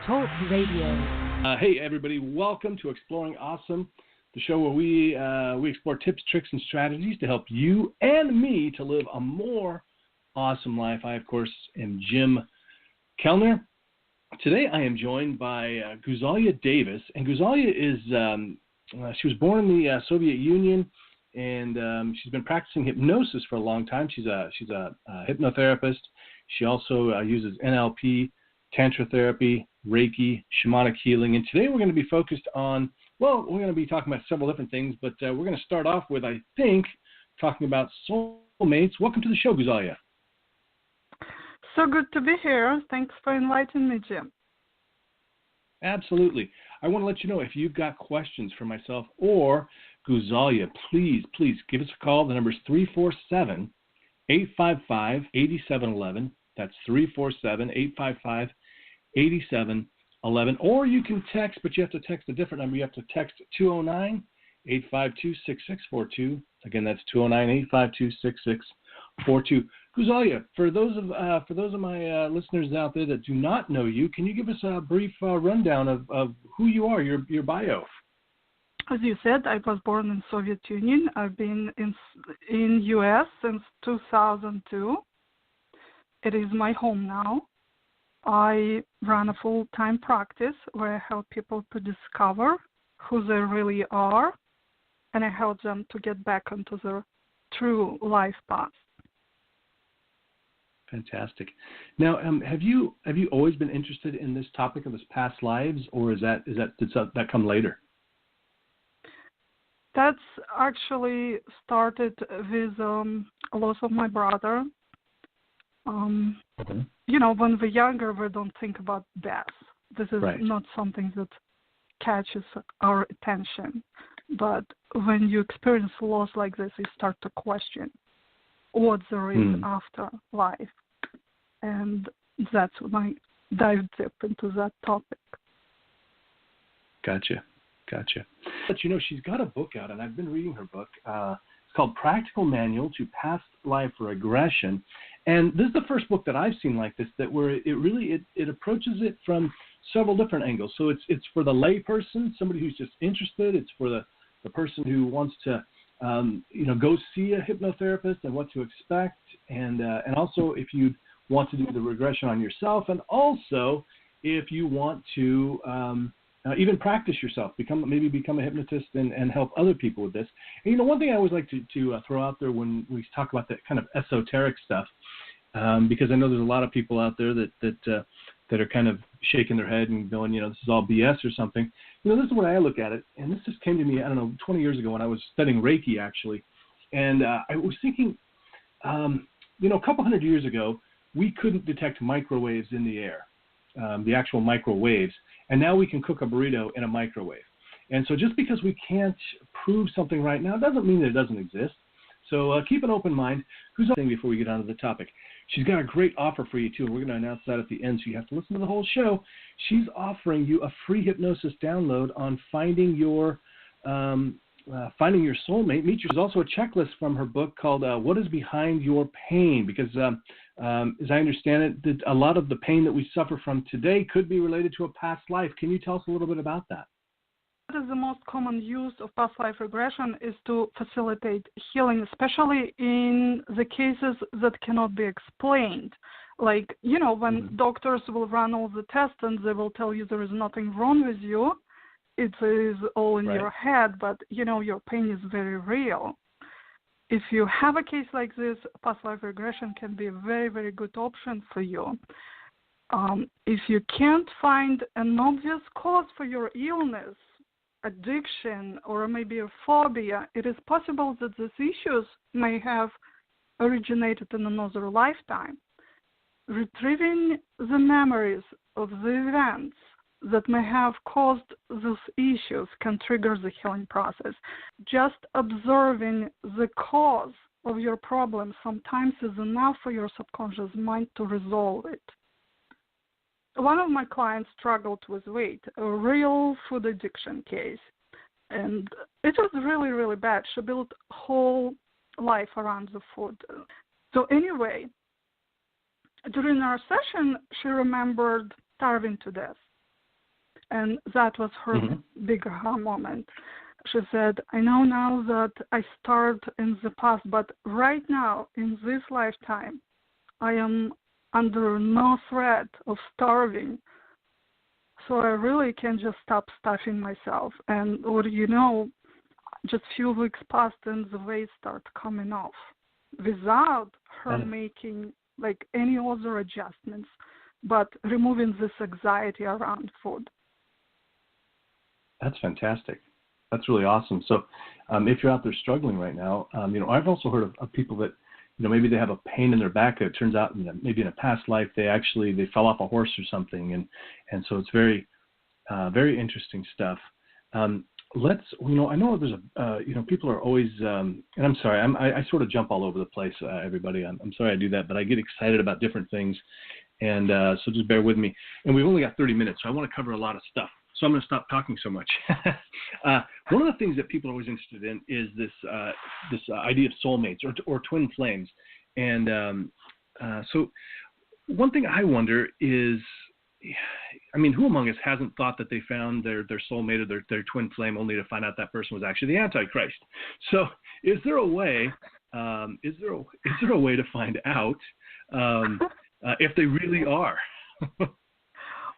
Talk Radio. Hey, everybody. Welcome to Exploring Awesome, the show where we explore tips, tricks, and strategies to help you and me to live a more awesome life. I, of course, am Jim Kellner. Today, I am joined by Guzalia Davis. And Guzalia is, she was born in the Soviet Union, and she's been practicing hypnosis for a long time. She's a hypnotherapist. She also uses NLP, Tantra therapy, Reiki, shamanic healing. And today we're going to be focused on, well, we're going to be talking about several different things, but we're going to start off with, I think, talking about soulmates. Welcome to the show, Guzalia. So good to be here. Thanks for inviting me, Jim. Absolutely. I want to let you know, if you've got questions for myself or Guzalia, please give us a call. The number is 347-855-8711. That's 347-855-8711. Or you can text, but you have to text a different number. You have to text 209-852-6642. Again, that's 209-852-6642. Guzalia, for those of my listeners out there that do not know you, can you give us a brief rundown of who you are, your bio? As you said, I was born in Soviet Union. I've been in U.S. since 2002. It is my home now. I run a full-time practice where I help people to discover who they really are, and I help them to get back into their true life path. Fantastic. Now, have you always been interested in this topic of this past lives, or did that come later? That's actually started with a loss of my brother. Okay. You know, when we're younger, we don't think about death. This is right. Not something that catches our attention. But when you experience loss like this, you start to question what there is after life. And that's when I dive deep into that topic. Gotcha. But you know, she's got a book out, and I've been reading her book. It's called Practical Manual to Past Life Regression. And this is the first book that I've seen like this, that where it approaches it from several different angles. So it's for the lay person, somebody who's just interested. It's for the person who wants to go see a hypnotherapist and what to expect, and also if you want to do the regression on yourself, and also if you want to even practice yourself, become a hypnotist and help other people with this. And one thing I always like to throw out there when we talk about that kind of esoteric stuff, because I know there's a lot of people out there that are kind of shaking their head and going, this is all BS or something. This is the way I look at it, and this just came to me, 20 years ago when I was studying Reiki, actually. And I was thinking, a couple hundred years ago, we couldn't detect microwaves in the air, the actual microwaves, and now we can cook a burrito in a microwave. And so just because we can't prove something right now doesn't mean that it doesn't exist. So keep an open mind. Who's the thing before we get on to the topic? She's got a great offer for you, too, and we're going to announce that at the end, so you have to listen to the whole show. She's offering you a free hypnosis download on finding your soulmate. There's also a checklist from her book called What is Behind Your Pain? Because as I understand it, that a lot of the pain that we suffer from today could be related to a past life. Can you tell us a little bit about that? What is the most common use of past life regression is to facilitate healing, especially in the cases that cannot be explained. Like, when doctors will run all the tests and they will tell you there is nothing wrong with you, it is all in your head, but, your pain is very real. If you have a case like this, past life regression can be a very, very good option for you. If you can't find an obvious cause for your illness, addiction, or maybe a phobia, it is possible that these issues may have originated in another lifetime. Retrieving the memories of the events that may have caused these issues can trigger the healing process. Just observing the cause of your problem sometimes is enough for your subconscious mind to resolve it. One of my clients struggled with weight, a real food addiction case, and it was really, really bad. She built a whole life around the food. So anyway, during our session, she remembered starving to death And that was her big aha moment. She said, I know now that I started in the past, but right now, in this lifetime, I am under no threat of starving. So I really can just stop stuffing myself. And what do you know, just a few weeks passed and the weight started coming off without her making like any other adjustments, but removing this anxiety around food. That's fantastic. That's really awesome. So if you're out there struggling right now, I've also heard of people that, maybe they have a pain in their back. It turns out, maybe in a past life, they fell off a horse or something. And so it's very, very interesting stuff. I know there's people are always, and I'm sorry, I sort of jump all over the place, everybody. I'm sorry I do that, but I get excited about different things. And so just bear with me. And we've only got 30 minutes, so I want to cover a lot of stuff. So I'm going to stop talking so much. One of the things that people are always interested in is this idea of soulmates or twin flames. And so one thing I wonder is, who among us hasn't thought that they found their soulmate or their twin flame only to find out that person was actually the Antichrist? So is there a way? Is there a way to find out if they really are?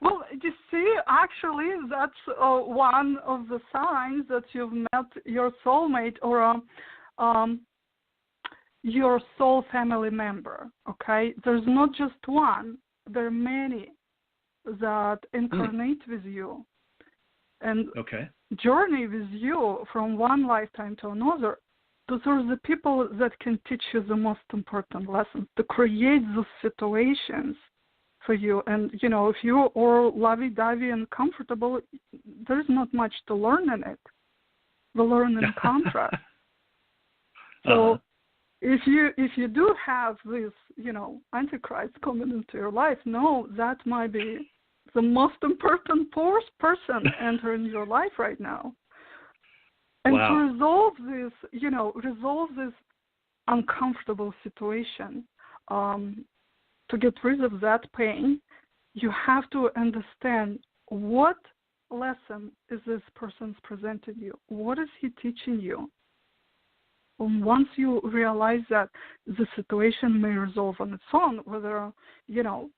Well, you see, actually, that's one of the signs that you've met your soulmate or your soul family member, okay? There's not just one. There are many that incarnate with you and journey with you from one lifetime to another. Those are the people that can teach you the most important lessons, to create those situations for you. And, if you are lovey-dovey and comfortable, there's not much to learn in it. The learn in contrast. So if you do have this, Antichrist coming into your life, no, that might be the most important person entering your life right now. And to resolve this uncomfortable situation, to get rid of that pain, you have to understand what lesson is this person's presenting you. What is he teaching you? And once you realize that the situation may resolve on its own, whether, you'll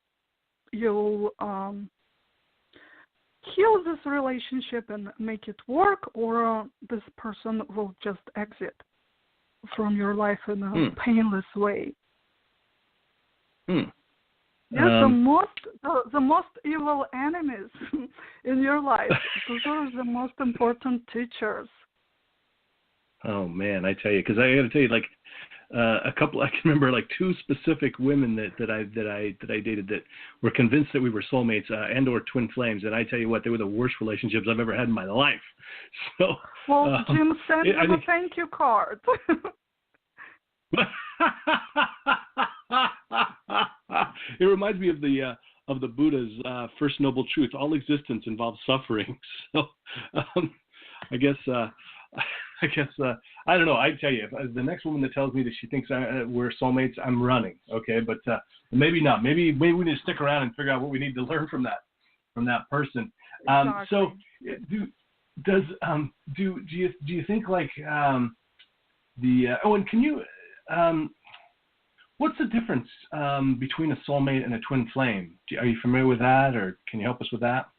heal this relationship and make it work, or this person will just exit from your life in a painless way. Yes, the most evil enemies in your life. Those are the most important teachers. Oh man, I tell you, because I got to tell you, like a couple, I can remember like two specific women that I dated that were convinced that we were soulmates and or twin flames, and I tell you what, they were the worst relationships I've ever had in my life. So, well, Jim, send them a thank you card. It reminds me of the Buddha's first noble truth: all existence involves suffering. So, I guess I don't know. I tell you, if the next woman that tells me that she thinks we're soulmates, I'm running. Okay, but maybe not. Maybe we need to stick around and figure out what we need to learn from that person. Exactly. So, do you think like and can you what's the difference between a soulmate and a twin flame? Are you familiar with that, or can you help us with that?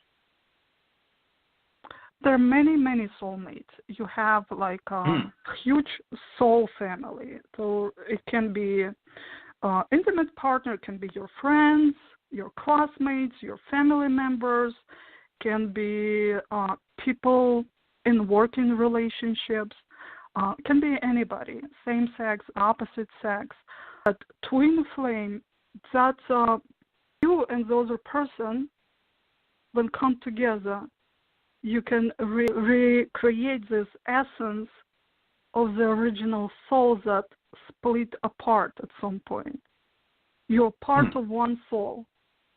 There are many, many soulmates. You have like a huge soul family. So it can be intimate partner, it can be your friends, your classmates, your family members, can be people in working relationships, can be anybody, same sex, opposite sex. But twin flame, that's you and the other person, when come together, you can recreate this essence of the original soul that split apart at some point. You're part of one soul.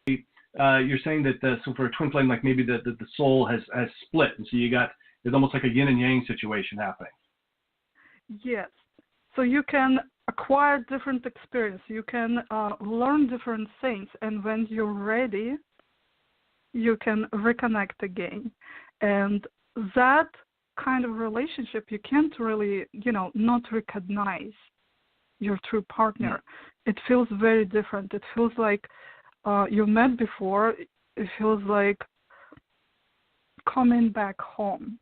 You're saying that so for a twin flame, like maybe the soul has split, and so it's almost like a yin and yang situation happening. Yes. So you can acquire different experience. You can learn different things, and when you're ready, you can reconnect again. And that kind of relationship, you can't really, not recognize your true partner. It feels very different. It feels like you met before. It feels like coming back home,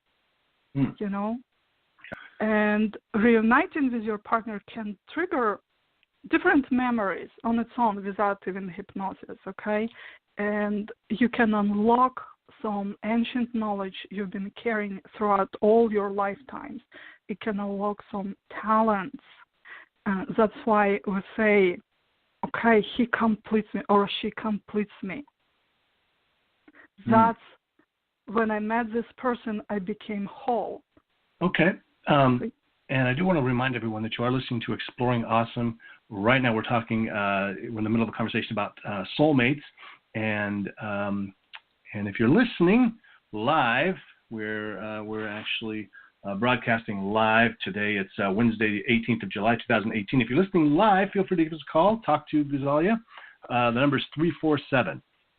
And reuniting with your partner can trigger different memories on its own without even hypnosis, okay? And you can unlock some ancient knowledge you've been carrying throughout all your lifetimes. It can unlock some talents. That's why we say, okay, he completes me or she completes me. That's when I met this person, I became whole. Okay. And I do want to remind everyone that you are listening to Exploring Awesome. Right now we're talking, we're in the middle of a conversation about soulmates. And if you're listening live, we're actually broadcasting live today. It's Wednesday, the 18th of July, 2018. If you're listening live, feel free to give us a call. Talk to Guzalia. The number is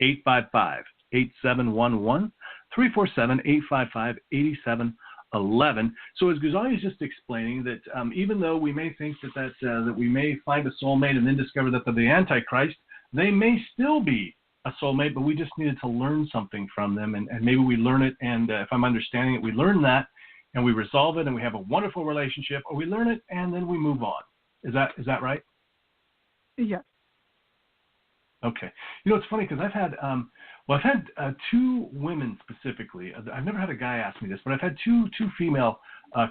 347-855-8711, 347-855-8711. So as Guzalia is just explaining that even though we may think that we may find a soulmate and then discover that they're the Antichrist, they may still be a soulmate, but we just needed to learn something from them, and maybe we learn it, and if I'm understanding it, we learn that, and we resolve it, and we have a wonderful relationship, or we learn it, and then we move on. Is that right? Yes. Okay. It's funny because I've had two women specifically. I've never had a guy ask me this, but I've had two female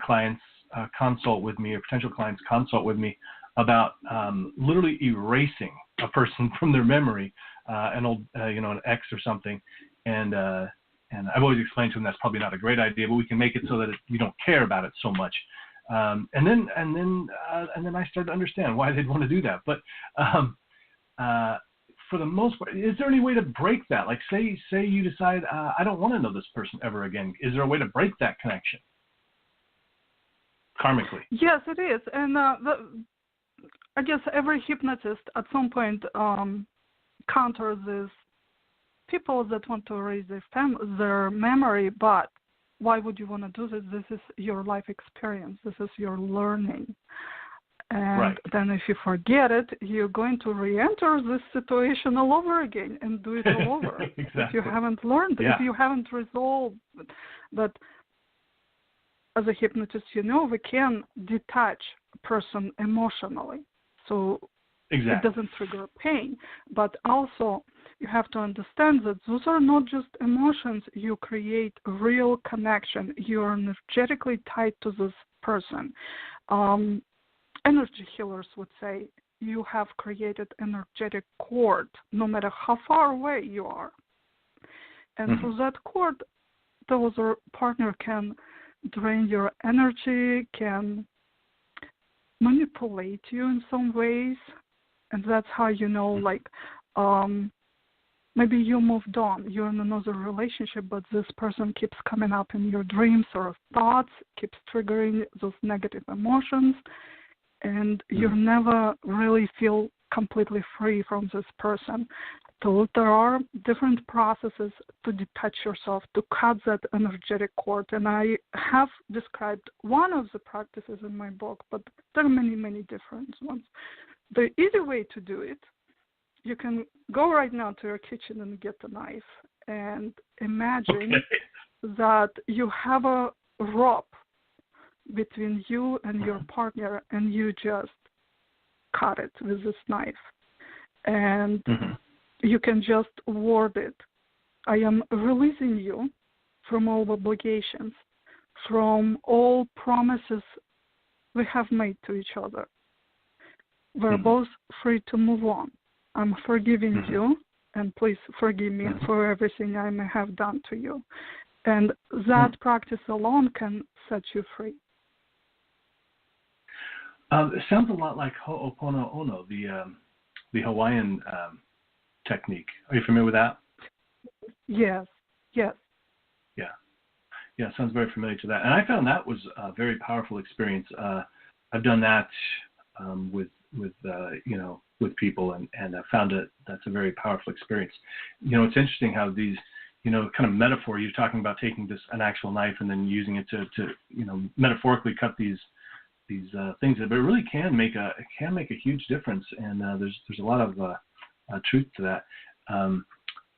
clients consult with me, or potential clients consult with me about literally erasing a person from their memory, an old, an ex or something, and I've always explained to them that's probably not a great idea, but we can make it so that we don't care about it so much. And then I started to understand why they'd want to do that. But for the most part, is there any way to break that? Like, say you decide I don't want to know this person ever again. Is there a way to break that connection karmically? Yes, it is, and I guess every hypnotist at some point counters these people that want to erase their memory, but why would you want to do this? This is your life experience. This is your learning. And then if you forget it, you're going to re-enter this situation all over again and do it all over. Exactly. If you haven't learned, if you haven't resolved. But as a hypnotist, we can detach a person emotionally. So it doesn't trigger pain. But also, you have to understand that those are not just emotions. You create a real connection. You're energetically tied to this person. Energy healers would say you have created energetic cord, no matter how far away you are. And through that cord, the other partner can drain your energy, can manipulate you in some ways. And that's how maybe you moved on, you're in another relationship, but this person keeps coming up in your dreams or thoughts, keeps triggering those negative emotions, and you never really feel completely free from this person. So there are different processes to detach yourself, to cut that energetic cord. And I have described one of the practices in my book, but there are many, many different ones. The easy way to do it, you can go right now to your kitchen and get a knife and imagine that you have a rope between you and your partner, and you just cut it with this knife. And you can just word it. I am releasing you from all obligations, from all promises we have made to each other. We're both free to move on. I'm forgiving you, and please forgive me for everything I may have done to you. And that practice alone can set you free. It sounds a lot like Ho'oponopono, the Hawaiian technique. Are you familiar with that? Yes. Yeah, it sounds very familiar to that. And I found that was a very powerful experience. I've done that with people, and I found that's a very powerful experience. It's interesting how these kind of metaphor. You're talking about taking an actual knife and then using it to metaphorically cut these things, but it really can make a huge difference, and there's a lot of truth to that.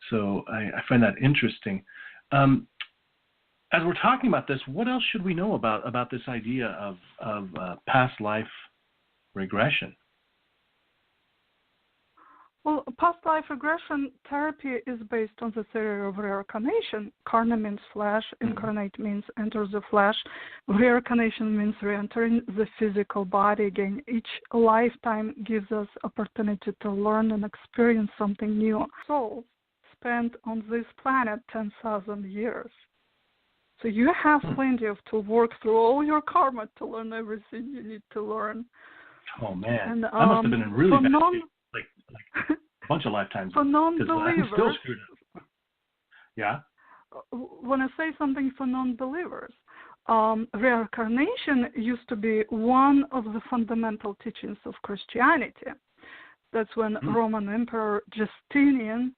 So I find that interesting. As we're talking about this, what else should we know about this idea of past life regression? Well, past life regression therapy is based on the theory of reincarnation. Karna means flesh, incarnate means enter the flesh. Reincarnation means re-entering the physical body again. Each lifetime gives us opportunity to learn and experience something new. Souls spent on this planet 10,000 years. So you have plenty to work through all your karma to learn everything you need to learn. Oh man, and, that must have been a really bad like a bunch of lifetimes. For non-believers, I'm still screwed up. Yeah. When I say something for non-believers, reincarnation used to be one of the fundamental teachings of Christianity. That's when Roman Emperor Justinian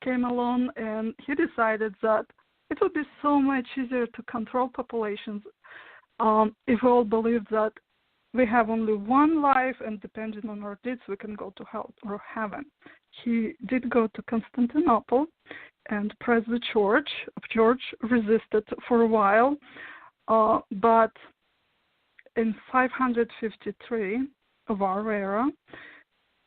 came along, and he decided that it would be so much easier to control populations if we all believed that we have only one life, and depending on our deeds, we can go to hell or heaven. He did go to Constantinople and press the church. The church resisted for a while, but in 553 of our era,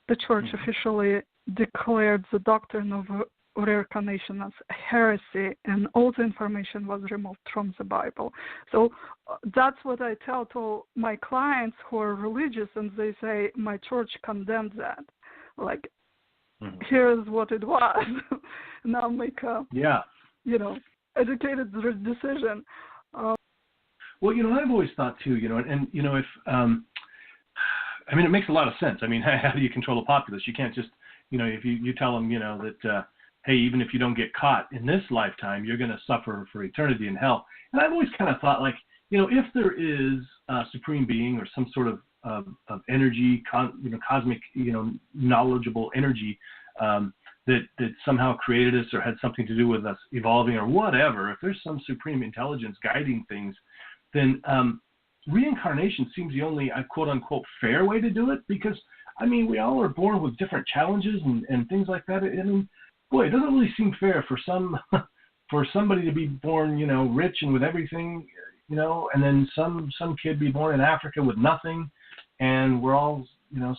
the church officially declared the doctrine of reincarnation as heresy, and all the information was removed from the Bible. So that's what I tell to my clients who are religious, and they say, my church condemned that. Like, here's what it was. Now make a, educated decision. Well, I've always thought too, and if, I mean, it makes a lot of sense. I mean, how do you control the populace? You can't just, if you tell them, that, hey, even if you don't get caught in this lifetime, you're going to suffer for eternity in hell. And I've always kind of thought, like, if there is a supreme being or some sort of energy, cosmic, knowledgeable energy that somehow created us or had something to do with us evolving or whatever, if there's some supreme intelligence guiding things, then reincarnation seems the only, quote-unquote, fair way to do it, because, I mean, we all are born with different challenges and things like that. I mean, boy, it doesn't really seem fair for somebody to be born, rich and with everything, and then some kid be born in Africa with nothing, and we're all,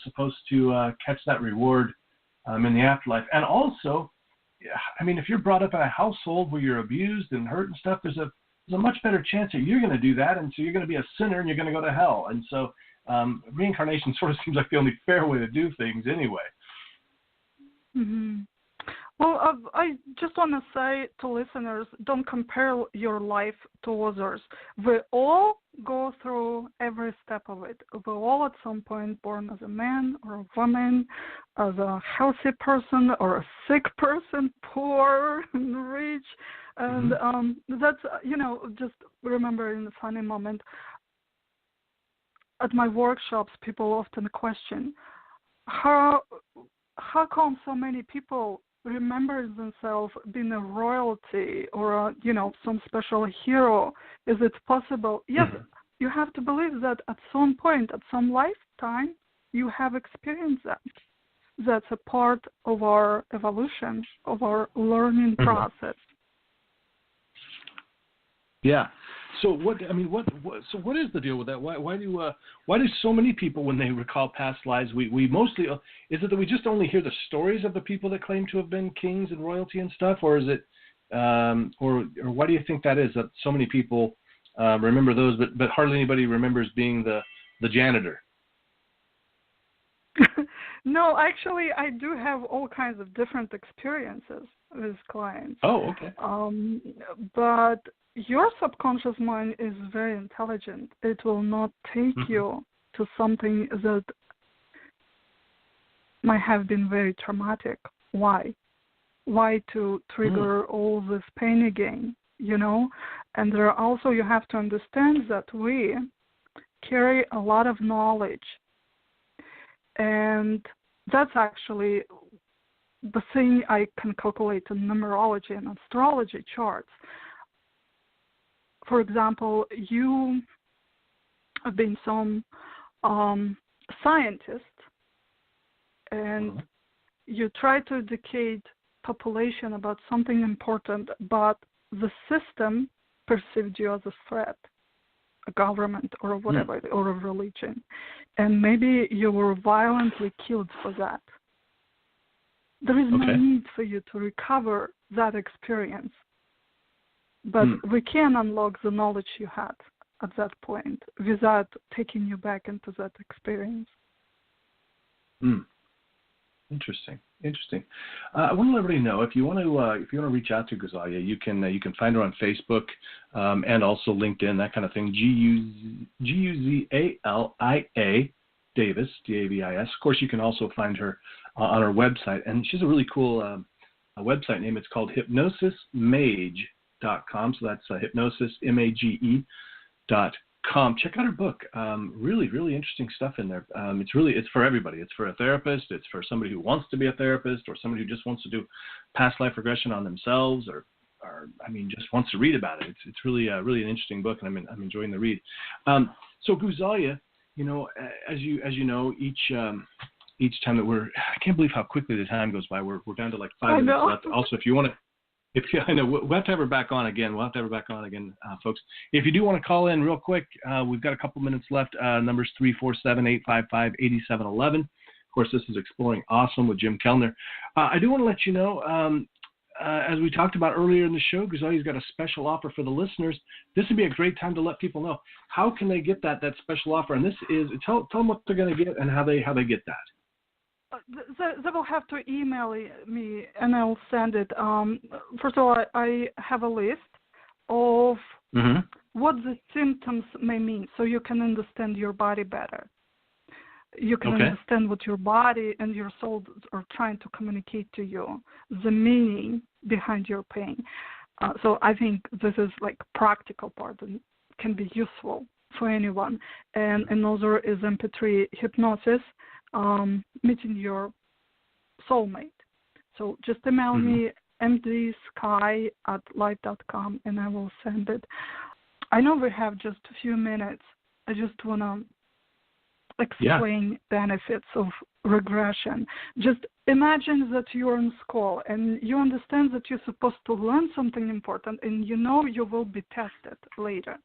supposed to catch that reward in the afterlife. And also, I mean, if you're brought up in a household where you're abused and hurt and stuff, there's a much better chance that you're going to do that, and so you're going to be a sinner and you're going to go to hell. And so reincarnation sort of seems like the only fair way to do things anyway. Mm-hmm. Well, I just want to say to listeners, don't compare your life to others. We all go through every step of it. We're all at some point born as a man or a woman, as a healthy person or a sick person, poor and rich. And that's, just remembering a funny moment. At my workshops, people often question, how come so many people remember themselves being a royalty or some special hero? Is it possible? Yes, you have to believe that at some point, at some lifetime, you have experienced that. That's a part of our evolution, of our learning process. Yeah. So what is the deal with that? Why do so many people, when they recall past lives, we mostly, is it that we just only hear the stories of the people that claim to have been kings and royalty and stuff, or is it, or why do you think that is, that so many people remember those, but hardly anybody remembers being the janitor? No, actually, I do have all kinds of different experiences with clients. Oh, okay. But your subconscious mind is very intelligent. It will not take you to something that might have been very traumatic. Why? Why to trigger all this pain again, And there are also, you have to understand that we carry a lot of knowledge. And that's actually the thing I can calculate in numerology and astrology charts. For example, you have been some scientist, and you try to educate population about something important, but the system perceived you as a threat, a government or whatever, or a religion, and maybe you were violently killed for that. There is no need for you to recover that experience, but we can unlock the knowledge you had at that point without taking you back into that experience. Interesting. I want to let everybody know if you want to reach out to Guzalia, you can find her on Facebook and also LinkedIn, that kind of thing. Guzalia Davis, Davis. Of course, you can also find her on her website, and she has a really cool website name. It's called hypnosismage.com. So that's hypnosismage.com. Check out her book. Really, really interesting stuff in there. It's for everybody. It's for a therapist. It's for somebody who wants to be a therapist, or somebody who just wants to do past life regression on themselves, or just wants to read about it. It's really really an interesting book, and I'm enjoying the read. So Guzalia, as you know, each time that I can't believe how quickly the time goes by. We're down to like 5 minutes left. Also, if you want to. I know we'll have to have her back on again. Folks. If you do want to call in real quick, we've got a couple minutes left. Number's 347-855-8711. Of course, this is Exploring Awesome with Jim Kellner. I do want to let you know, as we talked about earlier in the show, Guzalia's got a special offer for the listeners. This would be a great time to let people know how can they get that special offer. And this is tell them what they're going to get and how they get that. They will have to email me, and I'll send it. First of all, I have a list of what the symptoms may mean, so you can understand your body better. You can understand what your body and your soul are trying to communicate to you, the meaning behind your pain. So I think this is like practical part and can be useful for anyone. And another is MP3 hypnosis. Meeting your soulmate. So just email me mdsky@life.com and I will send it. I know we have just a few minutes. I just want to explain benefits of regression. Just imagine that you're in school and you understand that you're supposed to learn something important, and you will be tested later.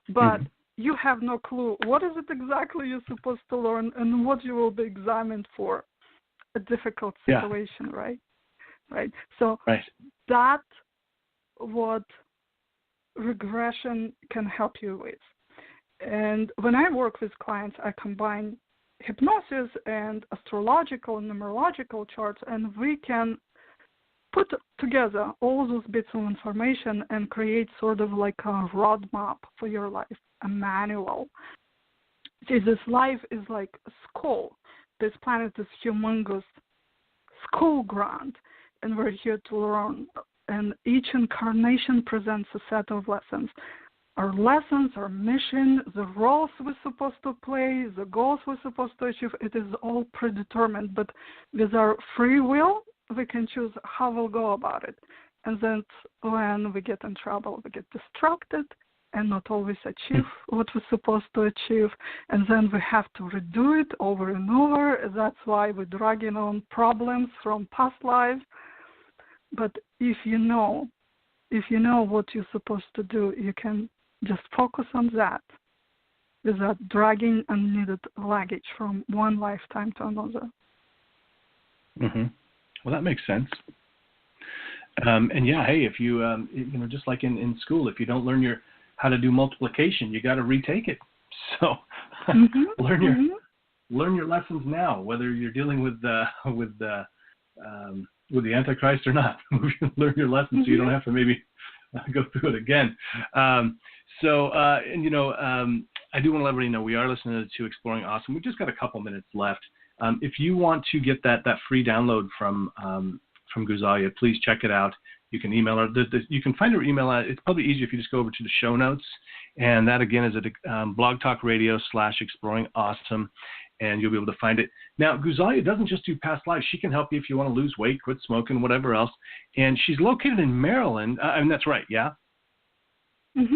But you have no clue what is it exactly you're supposed to learn and what you will be examined for. A difficult situation, right? So that's what regression can help you with. And when I work with clients, I combine hypnosis and astrological and numerological charts, and we can put together all those bits of information and create sort of like a roadmap for your life, a manual. See, this life is like a school. This planet is humongous school ground, and we're here to learn. And each incarnation presents a set of lessons. Our lessons, our mission, the roles we're supposed to play, the goals we're supposed to achieve, it is all predetermined. But with our free will, we can choose how we'll go about it. And then when we get in trouble, we get distracted and not always achieve what we're supposed to achieve. And then we have to redo it over and over. That's why we're dragging on problems from past lives. But if you know what you're supposed to do, you can just focus on that without dragging unneeded luggage from one lifetime to another. Well, that makes sense. And hey, if you just like in school, if you don't learn how to do multiplication, you got to retake it. So learn your lessons now, whether you're dealing with the Antichrist or not. Learn your lessons so you don't have to maybe go through it again. I do want to let everybody know we are listening to Exploring Awesome. We've just got a couple minutes left. If you want to get that free download from Guzalia, please check it out. You can email her. You can find her email at, it's probably easier if you just go over to the show notes. And that, again, is at Blog Talk Radio /Exploring Awesome. and you'll be able to find it. Now, Guzalia doesn't just do past lives. She can help you if you want to lose weight, quit smoking, whatever else. And she's located in Maryland. And that's right, yeah? Mm-hmm.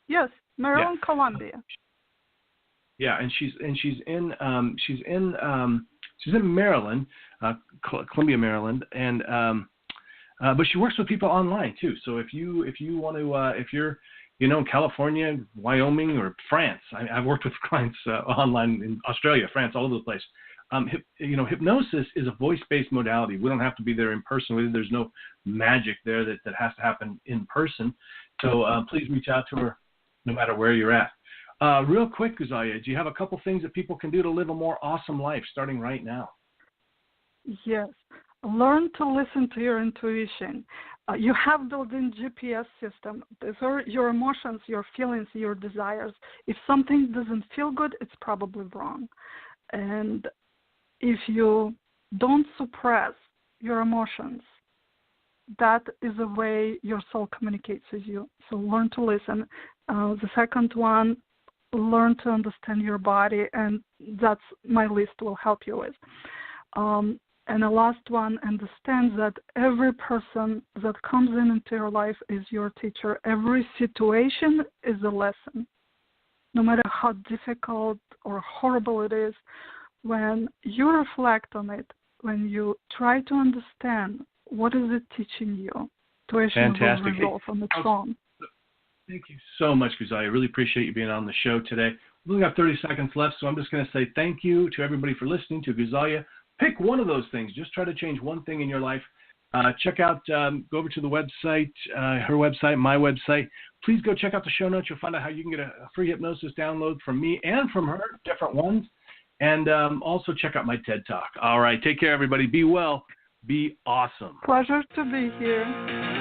Yes, Maryland, Columbia. Yeah, and she's in Maryland, Columbia, Maryland, and but she works with people online too. So if you want to, if you're in California, Wyoming, or France, I've worked with clients online in Australia, France, all over the place. Hypnosis is a voice-based modality. We don't have to be there in person with it. There's no magic there that has to happen in person. So please reach out to her no matter where you're at. Real quick, Guzalia, do you have a couple things that people can do to live a more awesome life starting right now? Yes. Learn to listen to your intuition. You have built-in GPS system. These are your emotions, your feelings, your desires. If something doesn't feel good, it's probably wrong. And if you don't suppress your emotions, that is the way your soul communicates with you. So learn to listen. The second one, learn to understand your body, and that's my list will help you with. And the last one, understand that every person that comes into your life is your teacher. Every situation is a lesson. No matter how difficult or horrible it is, when you reflect on it, when you try to understand what is it teaching you, situation will resolve on its own. Thank you so much, Guzalia. I really appreciate you being on the show today. We only got 30 seconds left, so I'm just going to say thank you to everybody for listening to Guzalia. Pick one of those things. Just try to change one thing in your life. Check out, go over to the website, her website, my website. Please go check out the show notes. You'll find out how you can get a free hypnosis download from me and from her, different ones. And also check out my TED Talk. All right. Take care, everybody. Be well. Be awesome. Pleasure to be here.